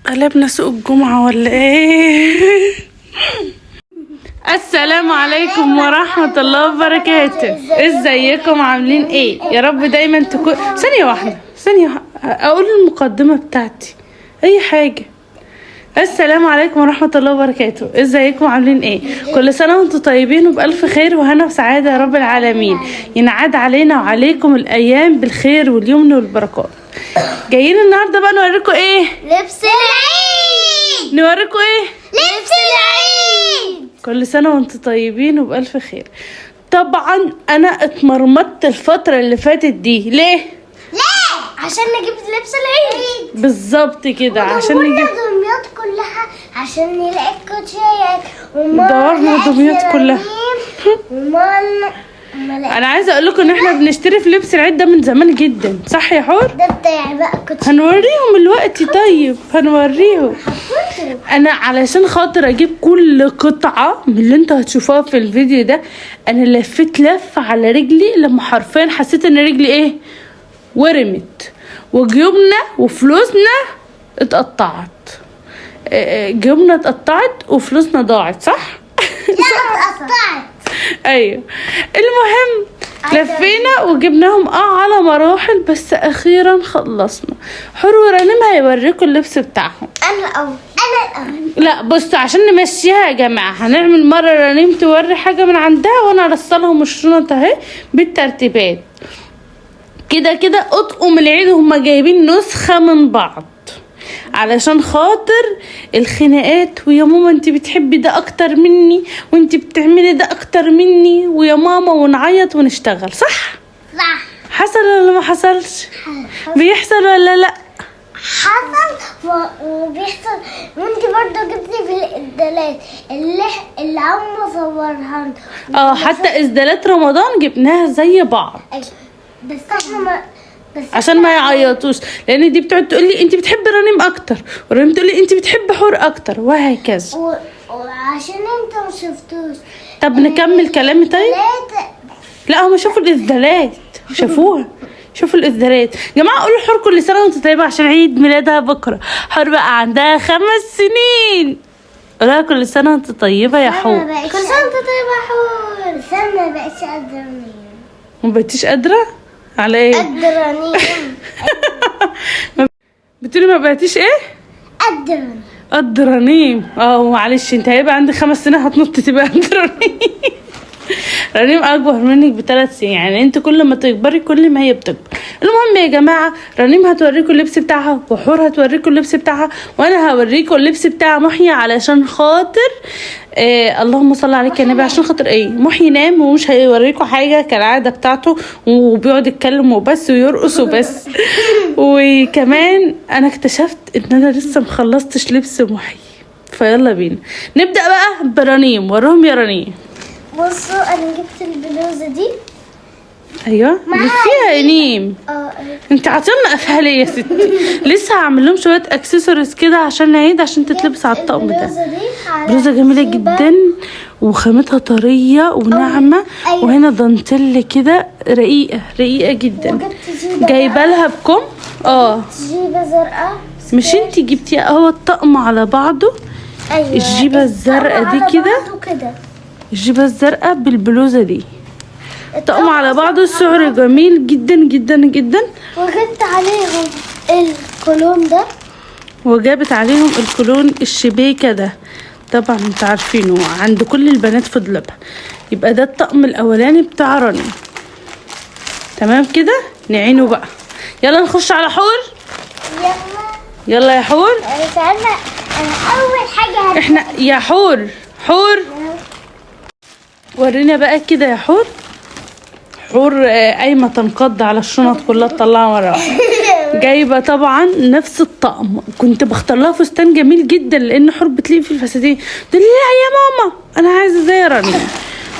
قلبنا سوق الجمعة ولا ايه؟ السلام عليكم ورحمة الله وبركاته. ازيكم عاملين ايه؟ يا رب دايما تكون. ثانية اقول المقدمة بتاعتي اي حاجة. السلام عليكم ورحمة الله وبركاته. ازيكم عاملين ايه؟ كل سنة وانتم طيبين وبألف خير وهنا وسعادة يا رب العالمين. ينعاد علينا وعليكم الأيام بالخير واليمن والبركات. جايين النهاردة بقى نوريكم ايه؟ لبس العيد. نوريكم ايه؟ لبس العيد. كل سنة وانتم طيبين وبألف خير. طبعا انا اتمرمطت الفترة اللي فاتت دي. ليه؟ عشان نجيب لبس العيد بالظبط كده، عشان نجيب دمياط كلها عشان نلاقي الكوتشيات دورنا دمياط كلها. انا عايزه اقول لكم ان احنا بنشتري في لبس العيد ده من زمان جدا، صح يا حور؟ ده بتاعي بقى الكوتشيات. هنوريهم الوقت. طيب هنوريهم. انا علشان خاطر اجيب كل قطعه من اللي انتوا هتشوفوها في الفيديو ده، انا لفيت لف على رجلي لما حرفيا حسيت ان رجلي ايه؟ ورمت، وجيوبنا وفلوسنا اتقطعت. جيوبنا اتقطعت وفلوسنا ضاعت، صح؟ لا اتقطعت. ايوه. المهم لفينا وجبناهم على مراحل، بس اخيرا خلصنا. حور ورنيم هيوريكم اللبس بتاعهم. انا الاول. لا بصوا، عشان نمشيها يا جماعه هنعمل مره رنيم توري حاجه من عندها وانا ارسلهم الشنط اهي بالترتيبات. كده كده اطقم العيد هما جايبين نسخة من بعض علشان خاطر الخناقات، ويا ماما انت بتحبي ده اكتر مني وانت بتعملي ده اكتر مني ويا ماما، ونعيط ونشتغل. صح؟ صح. حصل ولا ما حصلش؟ بيحصل ولا لا؟ حصل وبيحصل. وانت برضو جبتي في الإسدالات اللي هم صورها. حتى إسدالات رمضان جبناها زي بعض. بس احنا ما عشان ما يعيطوش، لان دي بتقعد تقول لي انت بتحبي رنيم اكتر، ورنيم تقول لي انت بتحبي حور اكتر، وهكذا. وعشان انت ما شفتوش. طب نكمل كلامي. طيب لا، هم شافوا الإسدالات، شافوها. شوفوا الإسدالات يا جماعه. قولوا حور كل سنه وانت طيبه عشان عيد ميلادها بكره. حور بقى عندها 5 سنين. قولها كل سنه وانت طيبه يا حور. كل سنه وانت طيبه يا حور. سنه ما بقتش قادره انام. ما بقيتيش قادره على ايه؟ قادره انام. بتقولي ما بقيتيش ايه؟ قادره انام. معلش، انت هيبقى عندك 5 سنين هتنط تبقى قادره انام. رنيم اكبر منك ب3 سنين، يعني انت كل ما تكبري كل ما هي بتكبر. المهم يا جماعه، رنيم هتوريكم اللبس بتاعها، وحور هتوريكم اللبس بتاعها، وانا هوريكم اللبس بتاع محيي علشان خاطر اللهم صل عليك يا نبي. عشان خاطر ايه؟ محيي نام ومش هيوريكم حاجه كالعاده بتاعته، وبيقعد يتكلم وبس ويرقص وبس. وكمان انا اكتشفت ان انا لسه مخلصتش لبس محيي، فيلا بينا نبدا بقى برنيم. وراهم يا رنيم. بصوا انا جبت البلوزه دي. ايوه اللي فيها انيم. انت عاطلنا افها ليه يا ستي؟ لسه هعمل لهم شويه اكسسوارز كده عشان العيد، عشان تتلبس على الطقم ده. بلوزه جميله جدا وخامتها طريه وناعمه. أيوة. وهنا دانتيل كده رقيقه جدا. جايبه لها بكم جيبه زرقاء. مش انت جبتيها؟ هو الطقم على بعضه. أيوة. الجيبه الزرقاء دي كده. الجيبه الزرقاء بالبلوزه دي طقم على بعضه. السعر جميل جدا جدا جدا. وجبت عليهم الكولون ده، وجابت عليهم الكولون الشبيكه ده. طبعا انت عارفينه عند كل البنات في دولابها. يبقى ده الطقم الاولاني بتاع رنيم. تمام كده، نعينه بقى. يلا نخش على حور. يلا يا حور. انا اول حاجه احنا يا حور ورينا بقى كده يا حور. حور قايمه تنقض على الشنط كلها تطلعها مره واحده. جايبه طبعا نفس الطقم. كنت بختار لها فستان جميل جدا لان حور بتليق في الفساتين. تقول لي لا يا ماما انا عايزه زي رنيم.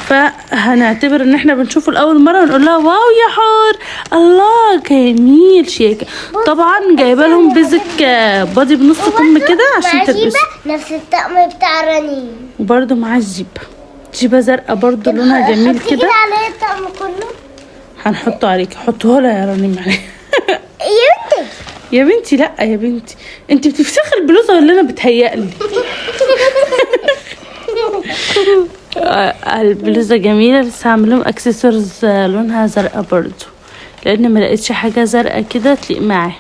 فهنعتبر ان احنا بنشوفه لاول مره ونقول لها واو يا حور، الله جميل شيك. طبعا جايبه لهم بيزك بادي بنص كم كده عشان تلبسه. نفس الطقم بتاع رنيم. وبرده معاه جيبه زرقاء برده لونها جميل كده. عليه الطقم كله. هنحطه عليك. حطه لها يا رنيم عليك. يا بنتي يا بنتي لا يا بنتي، انت بتفسخي البلوزه ولا انا بتهيألي؟ البلوزه جميله، لسه عاملهم اكسسوارز لونها زرقاء برضو، لان ما لقيتش حاجه زرقاء كده تليق معاها،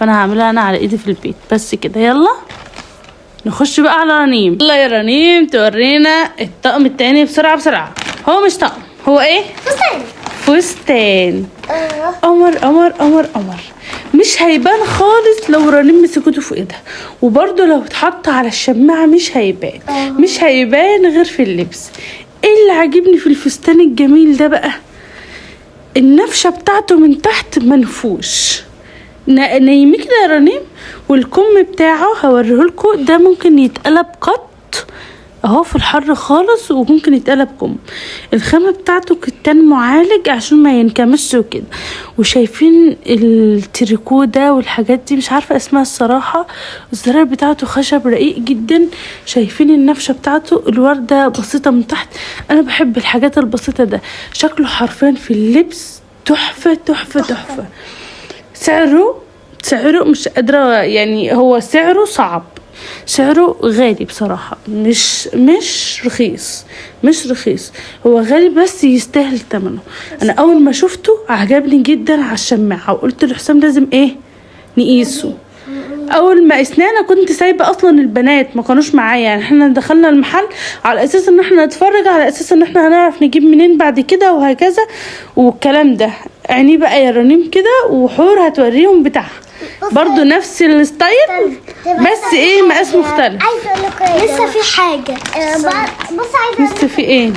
فانا هعملها انا على ايدي في البيت. بس كده يلا نخش بقى على رنيم. يلا يا رنيم تورينا الطقم التاني بسرعه بسرعه. هو مش طقم، هو ايه؟ فستان. قمر قمر قمر قمر، مش هيبان خالص لو رنيم مسكته في ايدها، وبرده لو اتحط على الشماعه مش هيبان. مش هيبان غير في اللبس. ايه اللي عاجبني في الفستان الجميل ده بقى؟ النفشه بتاعته من تحت منفوش، نايمي كده يا رنيم، والكم بتاعه هوريهولكوا، ده ممكن يتقلب قط اهو في الحر خالص، وممكن يتقلب كم. الخامة بتاعته كتان معالج عشان ما ينكمش وكده. وشايفين التريكو ده والحاجات دي، مش عارفة اسمها الصراحة. الزرار بتاعته خشب رقيق جدا. شايفين النفشة بتاعته، الوردة بسيطة من تحت. انا بحب الحاجات البسيطة ده. شكله حرفيا في اللبس تحفة تحفة تحفة. سعره مش قادرة يعني، هو سعره صعب، سعره غالي بصراحة، مش رخيص، هو غالي بس يستاهل ثمنه. انا اول ما شفته عجبني جدا على الشماعة، وقلت لحسام لازم ايه نقيسه. اول ما قسناه انا كنت سايبه اصلا البنات ما كانوش معايا، يعني احنا دخلنا المحل على اساس ان احنا نتفرج، على اساس ان احنا هنعرف نجيب منين بعد كده وهكذا والكلام ده. عيني بقى يا رنيم كده، وحور هتوريهم بتاعها برضو نفس الستايل، بس ايه مقاس مختلف. عايزه اقول لكم لسه في حاجه. بص عايزه لسه في ايه؟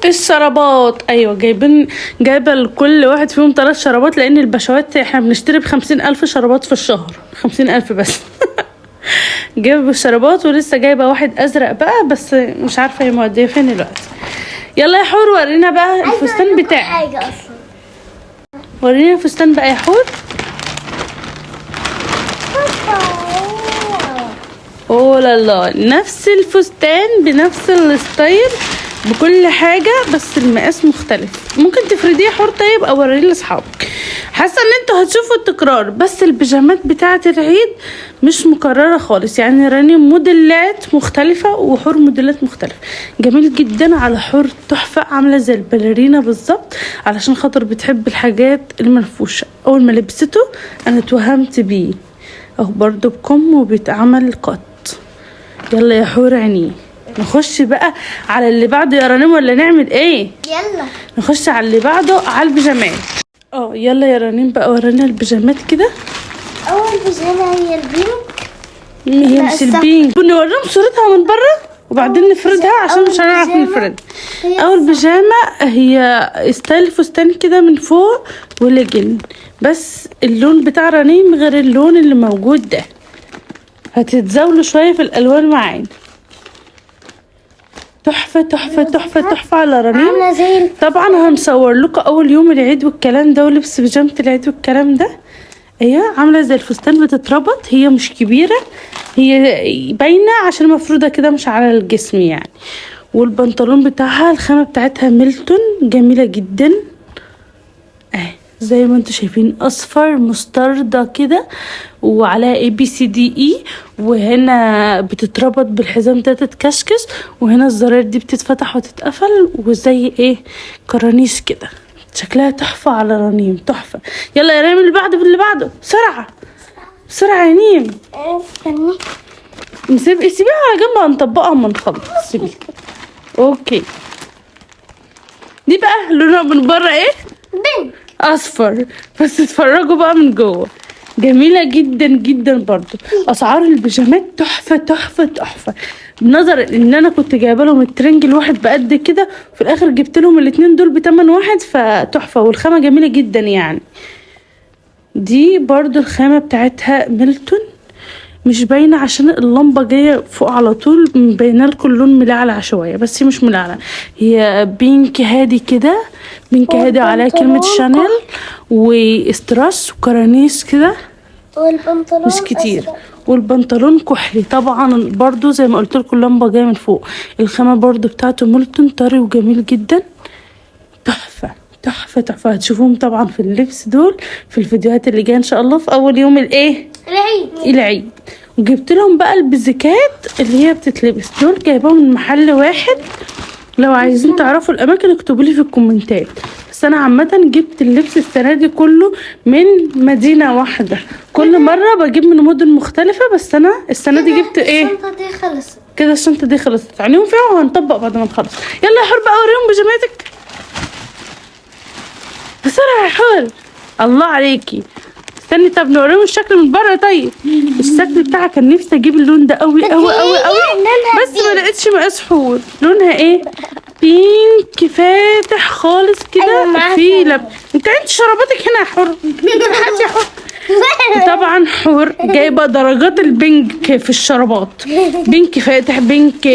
الشرابات. ايوه جايبه لكل واحد فيهم 3 شرابات، لان البشوات احنا بنشتري ب50,000 شرابات في الشهر، 50,000 بس. جايبه الشرابات، ولسه جايبه واحد ازرق بقى، بس مش عارفه هي موديه فين دلوقتي. يلا يا حور ورينا بقى الفستان بتاعك. ورينا الفستان بقى يا حور. اوه لا لا، نفس الفستان بنفس الستايل بكل حاجة، بس المقاس مختلف. ممكن تفرديه يا حور طيب، او وريه لاصحابك. حاسه ان انتوا هتشوفوا التكرار، بس البيجامات بتاعه العيد مش مكرره خالص، يعني راني موديلات مختلفه وحور موديلات مختلفه. جميل جدا على حور، تحفه، عامله زي الباليرينا بالظبط، علشان خاطر بتحب الحاجات المنفوشه. اول ما لبسته انا اتوهمت بيه اهو، برضو بكم وبيتعمل قط. يلا يا حور عينيه. نخش بقى على اللي بعده يا رنيم، ولا نعمل ايه؟ يلا نخش على اللي بعده، على البيجامات. يلا يا رنيم بقى ورينا البيجامات كده. اول بيجامه هي البينك. هي مش البينك، بنوريهم صورتها من بره وبعدين نفردها عشان مش هنعرف نفرد. اول بيجامه هي ستايل فستان كده من فوق وليجن، بس اللون بتاع رنيم غير اللون اللي موجود ده، هتتزاولوا شويه في الالوان معانا. تحفه تحفه تحفه تحفه على رنيم. طبعا هنصور لكم اول يوم العيد والكلام ده، ولبس بيجامه العيد والكلام ده. هي عامله زي الفستان بتتربط، هي مش كبيره، هي باينه عشان مفروده كده مش على الجسم يعني. والبنطلون بتاعها الخامه بتاعتها ميلتون، جميله جدا زي ما انتوا شايفين، اصفر مستردة كده، وعليها ABCDE، وهنا بتتربط بالحزام ده تتكشكش، وهنا الزراير دي بتتفتح وتتقفل، وزي ايه كرانيش كده. شكلها تحفة على رنيم، تحفة. يلا يا رنيم اللي بعده بسرعة بسرعة يا نيم. سيبيها على جنب، هنطبقها اما نخلص. سيبيها. اوكي، دي بقى لونها من بره ايه؟ بنك اصفر، بس اتفرجوا بقى من جوه، جميله جدا جدا برضو. اسعار البيجامات تحفه تحفه تحفه، بنظر ان انا كنت جايبه لهم الترنج الواحد بقد كده، وفي الاخر جبت لهم الاتنين دول بتمن واحد، فتحفه. والخامه جميله جدا يعني. دي برضو الخامه بتاعتها ميلتون، مش باينه عشان اللمبه جايه فوق على طول، مبينه لكم اللون ملعلع شويه، بس هي مش ملعلع، هي بينك هادي كده، بينك هادي عليها كلمه شانيل واستراس وكرانيس كده، والبنطلون مش كتير. والبنطلون كحلي طبعا برضو زي ما قلت لكم، اللمبه جايه من فوق. الخامه برضو بتاعته مولتون طري وجميل جدا، تحفه تحفة تحفة. هتشوفوهم طبعا في اللبس دول في الفيديوهات اللي جايه ان شاء الله في اول يوم العيد. وجبت لهم بقى البزكات اللي هي بتتلبس دول، جايباهم من محل واحد. لو عايزين تعرفوا الاماكن اكتبوا لي في الكومنتات. بس انا عامه جبت اللبس السنه دي كله من مدينه واحده، كل مره بجيب من مدن مختلفه، بس انا السنه دي جبت ايه الشنطة دي خلصت كده. الشنطه دي خلصت، عينيهم فيها وهنطبق بعد ما نخلص. يلا يا حور بقى وريهم بيجاماتك بسرعه يا حور. الله عليكي. استني طب نوريهم الشكل من بره. طيب الشكل بتاعها كان نفسي اجيب اللون ده قوي قوي قوي قوي، بس ما لقيتش مقاس حور. لونها ايه؟ بينك فاتح خالص كده. في انت شراباتك هنا يا حور. هاتي يا حور. طبعا حور جايبه درجات البينك في الشرابات، بينك فاتح، بينك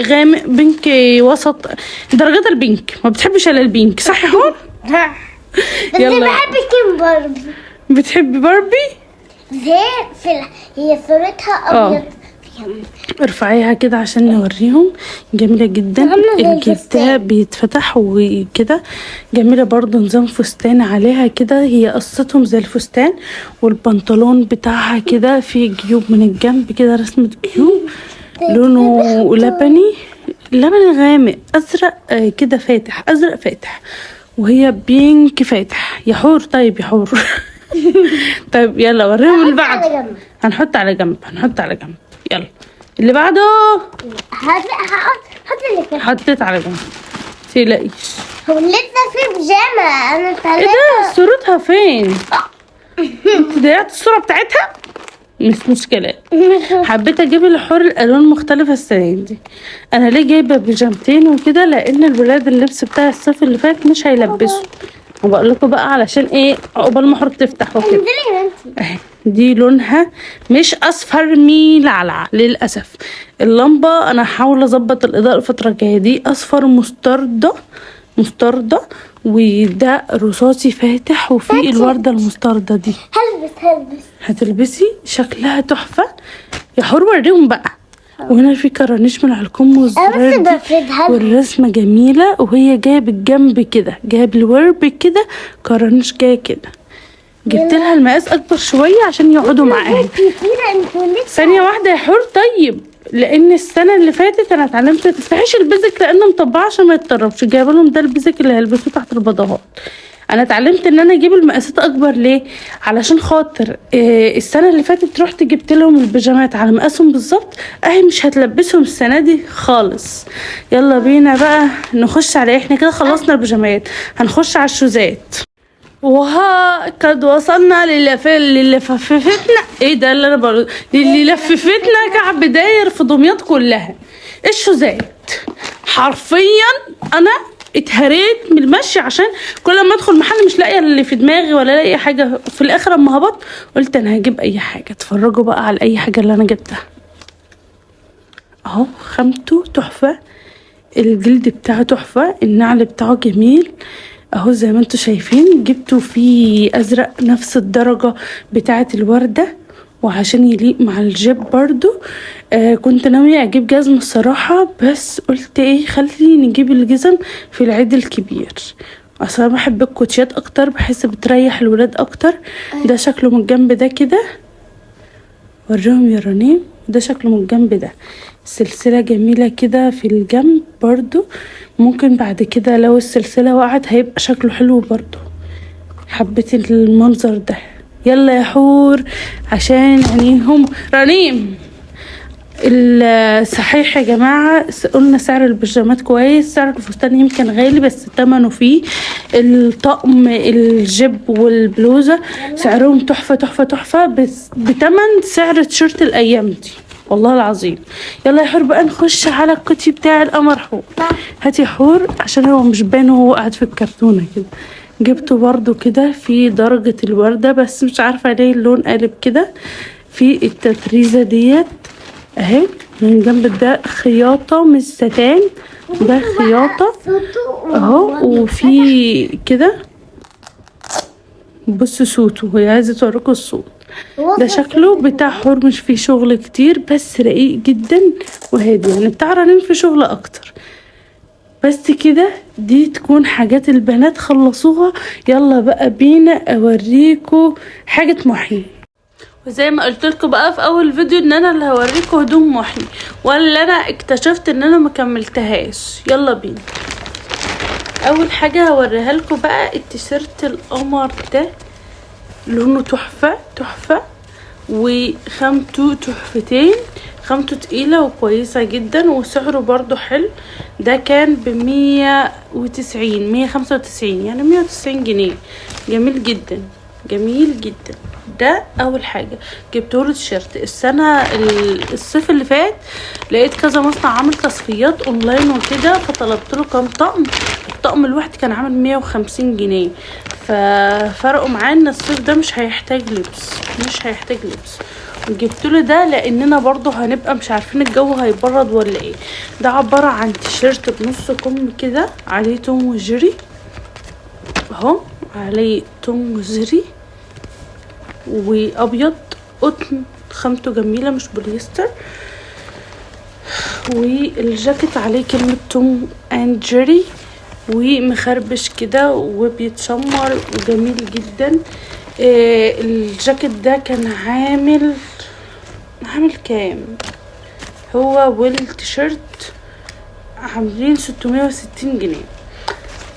غامق، بينك وسط، درجات البينك. ما بتحبش الا البينك صح يا حور؟ بس يلا. بحب كيم باربي. بتحبي باربي؟ هي صورتها ابيض. ارفعيها كده عشان نوريهم. جميلة جدا. الجبتها بيتفتح وكده. جميلة برضو نظام فستان عليها كده، هي قصتهم زي الفستان. والبنطلون بتاعها كده فيه جيوب من الجنب كده، رسمة جيوب لونه لبني غامق، ازرق كده فاتح، ازرق فاتح، وهي بينك فاتح يا حور. طيب يا حور. طيب يلا وريهم اللي بعده. هنحط على جنب. يلا اللي بعده. حط اللي فيه. حطيت على جنب متقلقيش. هو لسه في بيجامة. انا ايه ده؟ صورتها فين؟ انت ضيعت الصورة بتاعتها؟ مش مشكلة. حبيت اجيب الحور الالوان مختلفة السنة دي. انا ليه جايبة بيجامتين وكده؟ لان الولاد اللبس بتاع الصيف اللي فات مش هيلبسوا، وبقول لكم بقى علشان ايه عقبال ما حور تفتح وكده. دي لونها مش اصفر ميلعلع للاسف. اللمبه انا هحاول اظبط الاضاءه الفتره الجايه. دي اصفر مستردة وده رصاصي فاتح، وفي الورده المستردة دي. هلبس. هتلبسي شكلها تحفه يا حور. وريهم بقى. وهنا في كرانيش من على الكم والزرار دي، والرسمه جميله. وهي جايه بالجنب كده، جايه بالورب كده، كرانيش جايه كده. جبت لها المقاس اكبر شويه عشان يقعدوا معاها. ثانيه واحده يا حور. طيب لان السنه اللي فاتت انا اتعلمت ما تفتحيش البزك لانه مطبعه عشان ما يتطربش. جايبه لهم ده البزك اللي هيلبسوه تحت البضاهات. انا اتعلمت ان انا اجيب المقاسات اكبر. ليه؟ علشان خاطر السنه اللي فاتت رحت جبت لهم البيجامات على مقاسهم بالظبط، اهي مش هتلبسهم السنه دي خالص. يلا بينا بقى نخش على احنا كده خلصنا البيجامات، هنخش على الشوزات. وها قد وصلنا اللي لففتنا. ايه ده اللي انا بقوله؟ اللي لففتنا كعب داير في دمياط كلها. الشوزات حرفيا انا اتهريت من المشي، عشان كل ما ادخل محل مش لاقيه اللي في دماغي ولا لاقيه حاجه. في الاخر اما هبط قلت انا هجيب اي حاجه. اتفرجوا بقى على اي حاجه اللي انا جبتها اهو. خامته تحفه، الجلد بتاعه تحفه، النعل بتاعه جميل اهو زي ما انتوا شايفين. جبته فيه ازرق نفس الدرجه بتاعه الورده، وعشان يليق مع الجيب برضو. كنت ناوية اجيب جزمة الصراحة، بس قلت ايه خلي نجيب الجزم في العيد الكبير. اصلا بحب الكوتشيات اكتر، بحس بتريح الولاد اكتر. ده شكله من الجنب ده كده، وريهم يا رنيم. ده شكله من الجنب ده، سلسلة جميلة كده في الجنب برضو. ممكن بعد كده لو السلسلة وقعت هيبقى شكله حلو برضو. حبيت المنظر ده. يلا يا حور عشان عينيهم. رنيم الصحيح يا جماعة، قلنا سعر البيجامات كويس، سعر الفستان يمكن غالي بس ثمنه فيه. الطقم الجيب والبلوزة سعرهم تحفة تحفة تحفة، بس بتمن سعر تيشيرت الأيام دي والله العظيم. يلا يا حور بقى نخش على الكوتشي بتاع القمر. حور هاتي حور عشان هو مش باين وهو قاعد في الكرتونة كده. جبته برضو كده في درجة الوردة، بس مش عارفة ليه اللون قالب كده. في التطريزة ديت اهي من جنب، ده خياطة مش ستان، ده خياطة اهو. وفي كده بصوا صوته، هي عايزة توريكوا الصوت. ده شكله بتاع حور مش فيه شغل كتير، بس رقيق جدا وهادي. يعني بتاع رنين في شغل اكتر. بس كده دي تكون حاجات البنات خلصوها. يلا بقى بينا اوريكم حاجة محي. وزي ما قلت لكم بقى في اول فيديو ان انا اللي هوريكم هدوم محي، ولا انا اكتشفت ان انا ما كملتهاش. يلا بينا. اول حاجة هوريها لكم بقى التيشيرت القمر ده، لونه تحفة تحفة وخامته تحفتين، خامته تقيلة وكويسة جدا وسعره برضو حلو. ده كان ب190 195 يعني 190 جنيه. جميل جدا جميل جدا. ده اول حاجه جبتهوله تيشيرت. الصيف اللي فات لقيت كذا مصنع عامل تصفيات اونلاين وكده، فطلبت له كام طقم. الطقم الواحد كان عامل 150 جنيه، ففرقوا معاه ان الصيف ده مش هيحتاج لبس. جبت له ده لاننا برضو هنبقى مش عارفين الجو هيبرد ولا ايه. ده عباره عن تيشيرت بنص كم كده، عليه توم وجيري اهو، عليه توم وجيري وابيض قطن، خامته جميله مش بوليستر. والجاكيت عليه كلمه توم اند جيري ومخربش كده وبيتشمر وجميل جدا. الجاكيت ده كان عامل كام؟ هو والتيشيرت عاملين 660 جنيه.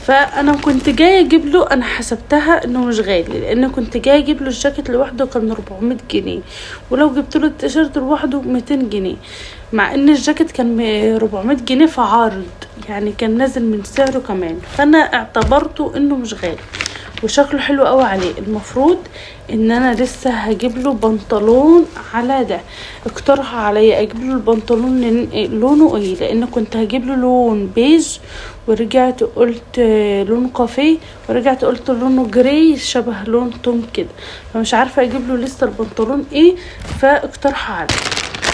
فانا كنت جايه اجيب له، انا حسبتها انه مش غالي لان كنت جايه اجيب له الجاكيت لوحده كان 400 جنيه، ولو جبت له التيشيرت لوحده 200 جنيه، مع ان الجاكيت كان 400 جنيه فعارض يعني كان نازل من سعره كمان. فانا اعتبرته انه مش غالي وشكله حلو قوي عليه. المفروض ان انا لسه هجيب له بنطلون على ده. اقترح عليا اجيب له البنطلون لونه ايه، لان كنت هجيب له لون بيج ورجعت قلت لون كافيه، ورجعت قلت لونه جراي شبه لون توم كده، فمش عارفه اجيب له لسه البنطلون ايه. فاقترح عليا.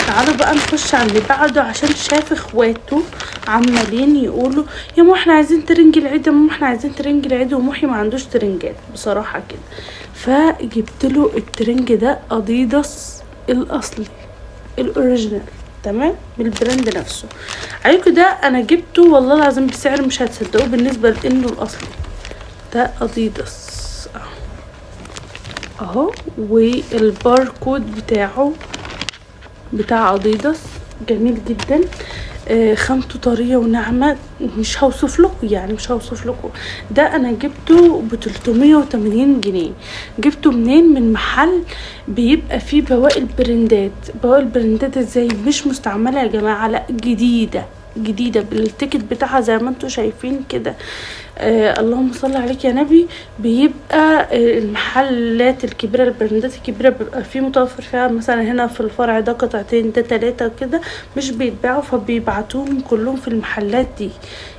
تعالوا بقى نخش على اللي بعده، عشان شاف اخواته عمالين يقولوا يا ماما احنا عايزين ترنج العيد، يا ماما احنا عايزين ترنج العيد، ومحي ما عندوش ترنجات بصراحه كده. فجبت له الترنج ده اديداس الاصلي الاوريجينال تمام بالبراند نفسه. عليكم ده انا جبته والله العظيم بسعر مش هتصدقوه بالنسبه لانه الاصلي. ده اديداس اهو، والباركود بتاعه بتاع اديداس جميل جدا. خامته طريه وناعمه، مش هوصف لكم. ده انا جبته ب 380 جنيه. جبته منين؟ من محل بيبقى فيه بواقي البراندات ازاي؟ مش مستعمله يا جماعه، لا جديده بالتيكت بتاعها زي ما انتم شايفين كده. اللهم صل عليك يا نبي. بيبقى المحلات الكبيره البراندات الكبيره بيبقى فيه متوفر فيها مثلا هنا في الفرع ده قطعتين ده 3 كده، مش بيتباعوا فبيبعتوهم كلهم في المحلات دي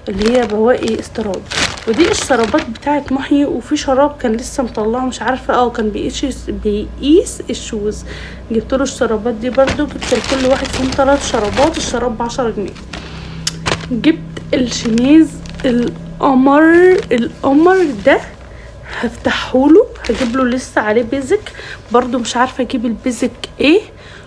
اللي هي بواقي استيراد. ودي الشرابات بتاعت محي. وفي شراب كان لسه مطلعه مش عارفه كان بيقيس الشوز. جبت له الشرابات دي برضو، جبت لكل واحد فيهم 3 شرابات، الشراب ب10 جنيه. جبت الشميز القمر ده هفتحهوله، هجيب له لسه عليه بيزك برضو، مش عارفه اجيب البيزك ايه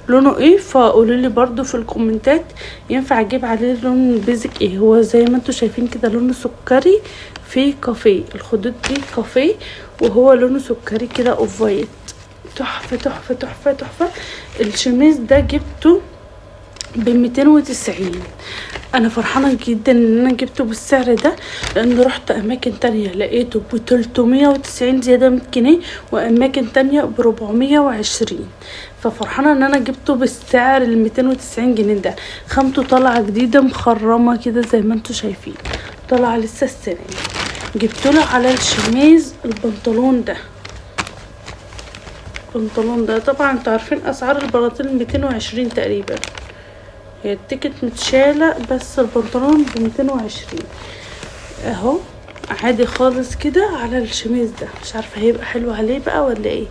لونه ايه، فقولوا لي برضو في الكومنتات ينفع اجيب عليه لون بيزك ايه. هو زي ما انتم شايفين كده لونه سكري في كافيه، الخدود دي كافيه وهو لونه سكري كده اوف وايت، تحفه تحفه تحفه تحفه. الشميز ده جبته ب290. انا فرحانه جدا ان انا جبته بالسعر ده، لان رحت اماكن تانية لقيته ب390 زياده 100 جنيه، واماكن تانية ب420. ففرحانه ان انا جبته بالسعر 290 جنيه ده. خامته طالعه جديده مخرمه كده زي ما انتم شايفين، طالعه لسه السنه. جبت له على الشميز البنطلون ده طبعا انتوا عارفين اسعار البناطيل 220 تقريبا، هي التيكت متشالة بس البنطلون ب220 اهو عادي خالص كده على الشميز ده. مش عارفه هيبقى حلو عليه بقى ولا ايه،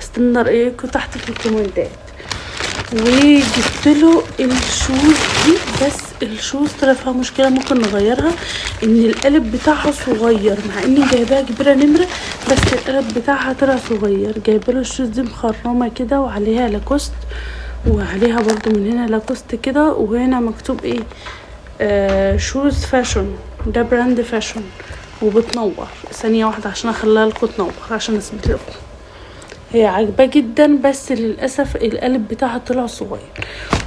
استنى رايكم تحت في الكومنتات. وجبت له الشوز دي، بس الشوز طلع فيها مشكله ممكن نغيرها، ان القلب بتاعها صغير مع اني جايباها كبيره نمره، بس القلب بتاعها طلع صغير. جايبه له الشوز دي مخرمه كده وعليها لاكوست، وعليها برضو من هنا لاكوست كده، وهنا مكتوب ايه شوز فاشون ده براند فاشن وبتنور. ثانيه واحده عشان اخليها لكم تنور عشان اثبت لكم. هي عاجباه جدا بس للاسف القالب بتاعها طلع صغير.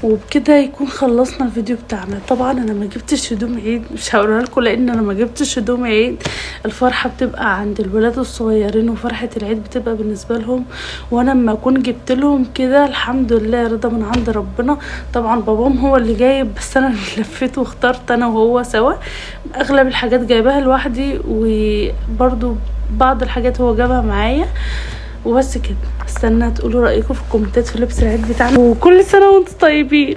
وبكده يكون خلصنا الفيديو بتاعنا. طبعا انا ما جبتش هدوم عيد، مش هقولها لكم لان انا ما جبتش هدوم عيد. الفرحه بتبقى عند الولاد الصغيرين وفرحه العيد بتبقى بالنسبه لهم، وانا لما اكون جبت لهم كده الحمد لله رضا من عند ربنا. طبعا بابام هو اللي جايب بس انا اللي لفيت واخترت انا وهو سوا. اغلب الحاجات جايباها لوحدي وبرضو بعض الحاجات هو جابها معايا وبس كده. استنى تقولوا رايكم في الكومنتات في لبس العيد بتاعنا، وكل سنه وانتم طيبين.